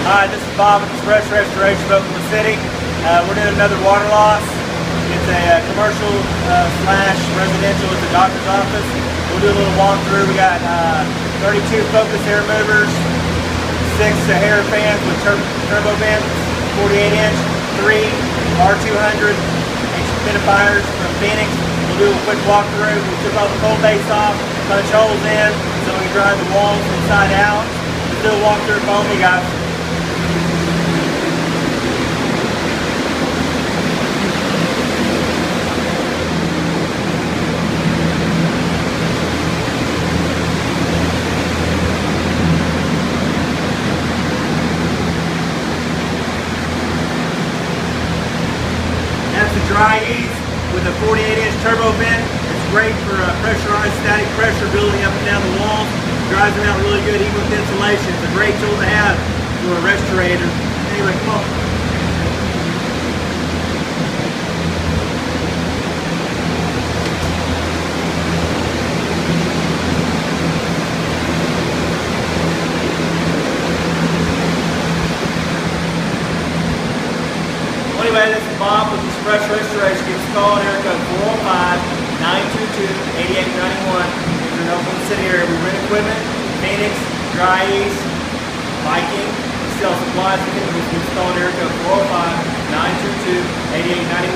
Hi, this is Bob with Express Restoration of Oklahoma City. We're doing another water loss. It's a commercial slash residential at the doctor's office. We'll do a little walkthrough. We got 32 Focus air movers, 6 Sahara fans with turbo vents, 48-inch, 3 R200 humidifiers from Phoenix. We'll do a quick walkthrough. We took all the cold base off, punch holes in so we can drive the walls inside out. Let's do a walkthrough foam, you guys. That's the Dri-Ease with a 48-inch turbo vent. It's great for pressurized static pressure building up and down the walls. Dries them out really good, even with insulation. It's a great tool to have for a restorator. Anyway, come on. Anyway, this is Bob with Express Restoration. Give us a call at area code 405-922-8891. If you're in Oklahoma City area, we rent equipment, Phoenix, Dri-Ease, Viking. We sell supplies and chemicals. Give us a call at area code 405-922-8891.